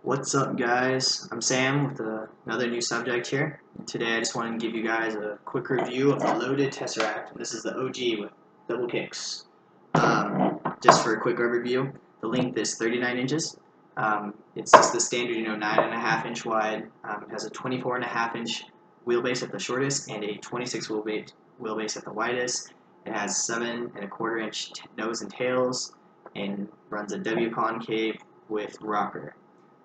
What's up, guys? I'm Sam with another new subject here. Today I just wanted to give you guys a quick review of the Loaded Tesseract. This is the OG with double kicks. Just for a quick overview, the length is 39 inches. It's just the standard, 9.5 inch wide. It has a 24.5 inch wheelbase at the shortest and a 26 wheelbase at the widest. It has 7.25 inch nose and tails and runs a W concave with rocker.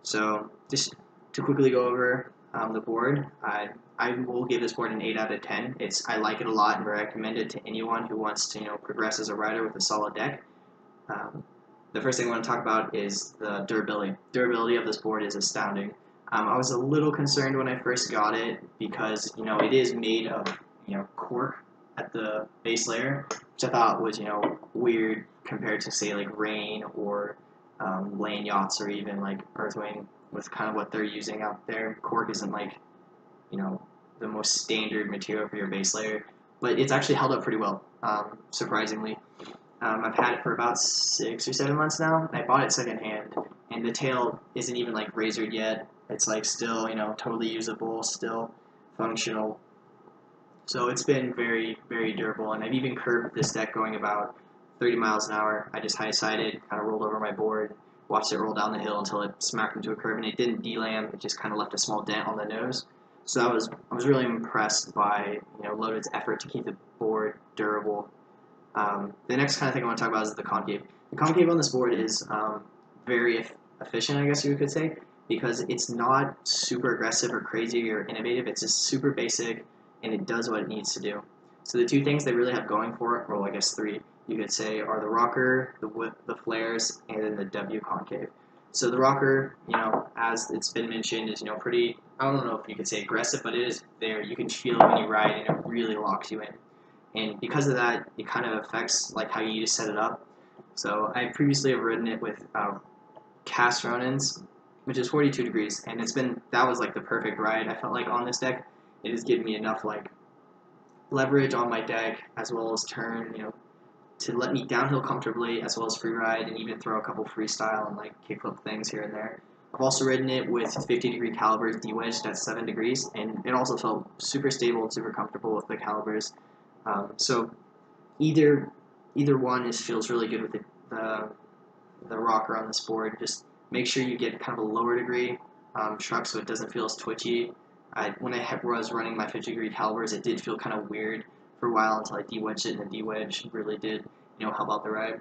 So just to quickly go over the board, I will give this board an 8 out of 10. I like it a lot and recommend it to anyone who wants to progress as a rider with a solid deck. The first thing I want to talk about is the durability. Durability of this board is astounding. I was a little concerned when I first got it because it is made of cork at the base layer, which I thought was weird compared to say like Rain or lane yachts or even like Earthwing with kind of what they're using out there. Cork isn't like the most standard material for your base layer, but it's actually held up pretty well, surprisingly. I've had it for about 6 or 7 months now, and I bought it secondhand, and the tail isn't even like razored yet. It's like still totally usable, still functional. So it's been very, very durable, and I've even curved this deck going about 30 miles an hour. I just high-sided, kind of rolled over my board, watched it roll down the hill until it smacked into a curve, and it didn't delam. It just kind of left a small dent on the nose. So I was really impressed by Loaded's effort to keep the board durable. The next kind of thing I want to talk about is the concave. The concave on this board is very efficient, I guess you could say, because it's not super aggressive or crazy or innovative. It's just super basic, and it does what it needs to do. So the two things they really have going for it, well, I guess three, you could say, are the rocker, the flares, and then the W concave. So the rocker, as it's been mentioned, is pretty, I don't know if you could say aggressive, but it is there. You can feel it when you ride, and it really locks you in. And because of that, it kind of affects like how you set it up. So I previously have ridden it with cast run-ins, which is 42 degrees, and that was like the perfect ride. I felt like on this deck, it has given me enough like leverage on my deck as well as turn, to let me downhill comfortably as well as free ride and even throw a couple freestyle and like kickflip things here and there. I've also ridden it with 50-degree calibers de-wedged at 7 degrees, and it also felt super stable and super comfortable with the calibers. So either one feels really good with the rocker on this board. Just make sure you get kind of a lower degree truck so it doesn't feel as twitchy. When I was running my 50-degree calibers, it did feel kind of weird for a while until I de-wedged it, and the de-wedge really did help out the ride.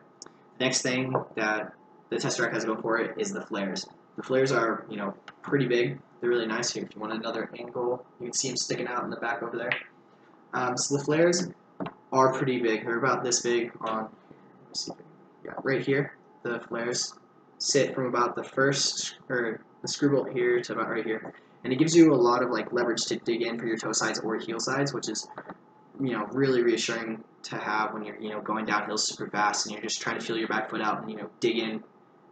Next thing that the Tesseract has going for it is the flares. The flares are pretty big. They're really nice here. If you want another angle, you can see them sticking out in the back over there. So the flares are pretty big. They're about this big on, let's see, yeah, right here. The flares sit from about the screw bolt here to about right here, and it gives you a lot of like leverage to dig in for your toe sides or heel sides, which is really reassuring to have when you're going downhill super fast and you're just trying to feel your back foot out and dig in.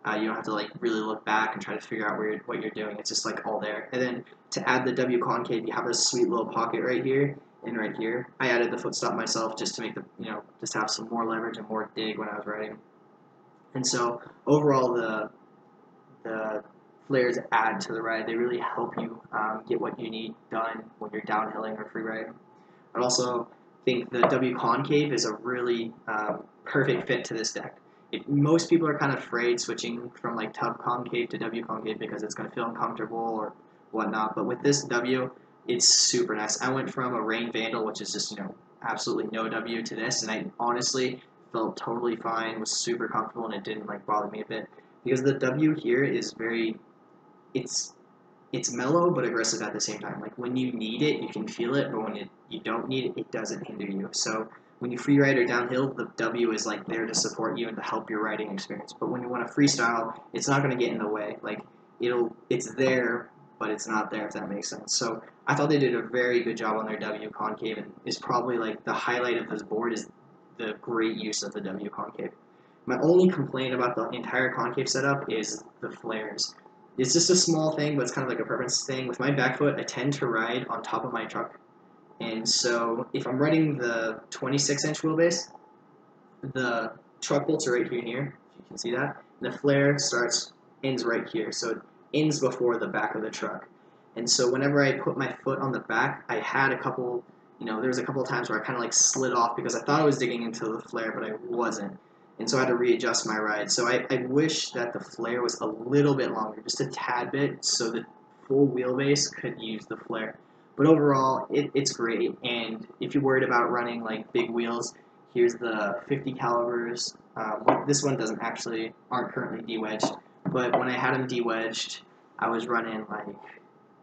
You don't have to like really look back and try to figure out what you're doing. It's just like all there. And then to add the W concave, you have this sweet little pocket right here and right here. I added the foot stop myself just to make just have some more leverage and more dig when I was riding. And so overall, the flares add to the ride. They really help you get what you need done when you're downhilling or free riding. I also think the W concave is a really perfect fit to this deck. Most people are kind of afraid switching from like tub concave to W concave because it's going to feel uncomfortable or whatnot, but with this W, it's super nice. I went from a Rain Vandal, which is just absolutely no W, to this, and I honestly felt totally fine, was super comfortable, and it didn't like bother me a bit because the W here is it's mellow but aggressive at the same time. Like when you need it, you can feel it, but when you don't need it, it doesn't hinder you. So when you free ride or downhill, the W is like there to support you and to help your riding experience. But when you want to freestyle, it's not going to get in the way. Like it's there, but it's not there, if that makes sense. So I thought they did a very good job on their W concave, and is probably like the highlight of this board is the great use of the W concave. My only complaint about the entire concave setup is the flares. It's just a small thing, but it's kind of like a preference thing. With my back foot, I tend to ride on top of my truck. And so if I'm riding the 26-inch wheelbase, the truck bolts are right here and here, if you can see that. And the flare ends right here. So ends before the back of the truck. And so whenever I put my foot on the back, I had a couple, there was a couple of times where I kind of like slid off because I thought I was digging into the flare, but I wasn't. And so I had to readjust my ride. So I wish that the flare was a little bit longer, just a tad bit, so the full wheelbase could use the flare. But overall, it's great. And if you're worried about running like big wheels, here's the 50 calibers. This one aren't currently de-wedged, but when I had them de-wedged, I was running like,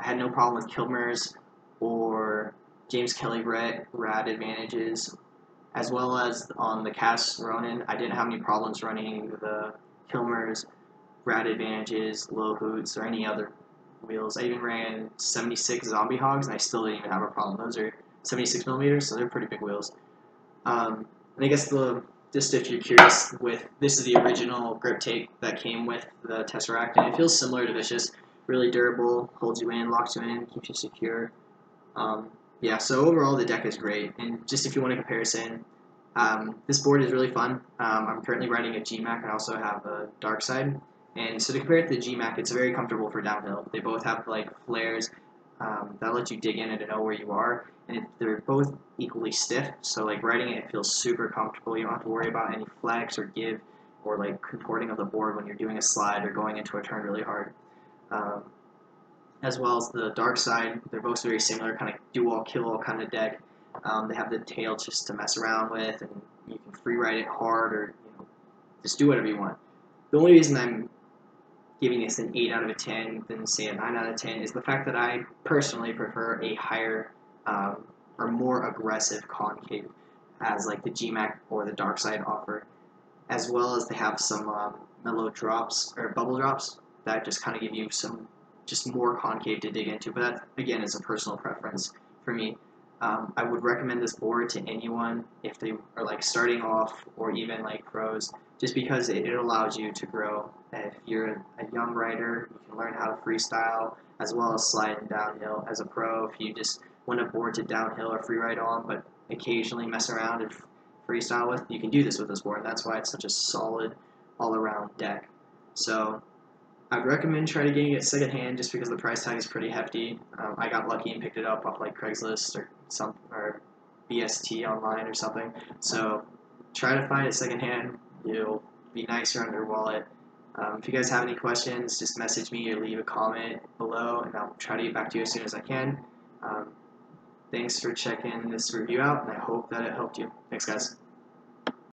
I had no problem with Kilmer's or James Kelly rad advantages, as well as on the Cass Ronin. I didn't have any problems running the Kilmer's rad advantages, low hoots, or any other wheels. I even ran 76 Zombie Hogs, and I still didn't even have a problem. Those are 76 millimeters, so they're pretty big wheels. And I guess just if you're curious, this is the original grip tape that came with the Tesseract, and it feels similar to Vicious. Really durable, holds you in, locks you in, keeps you secure. Yeah, so overall the deck is great. And just if you want a comparison, this board is really fun. I'm currently riding a GMAC and I also have a dark side. And so to compare it to the GMAC, it's very comfortable for downhill. They both have like flares that let you dig in and to know where you are. And they're both equally stiff, so like riding it feels super comfortable. You don't have to worry about any flex or give or like contorting of the board when you're doing a slide or going into a turn really hard. As well as the dark side, they're both very similar, kind of do-all, kill-all kind of deck. They have the tail just to mess around with, and you can free ride it hard or just do whatever you want. The only reason I'm giving this an 8 out of 10 than say a 9 out of 10 is the fact that I personally prefer a higher or more aggressive concave as like the GMAC or the dark side offer, as well as they have some mellow drops or bubble drops that just kind of give you some just more concave to dig into, but that again is a personal preference for me. I would recommend this board to anyone if they are like starting off or even like pros, just because it allows you to grow. If you're a young rider, you can learn how to freestyle as well as slide and downhill. As a pro, if you just want a board to downhill or freeride on, but occasionally mess around and freestyle with, you can do this with this board. That's why it's such a solid all-around deck. So I'd recommend trying to getting it secondhand just because the price tag is pretty hefty. I got lucky and picked it up off like Craigslist or BST online or something. So try to find it secondhand. It'll be nicer on your wallet. If you guys have any questions, just message me or leave a comment below, and I'll try to get back to you as soon as I can. Thanks for checking this review out, and I hope that it helped you. Thanks, guys.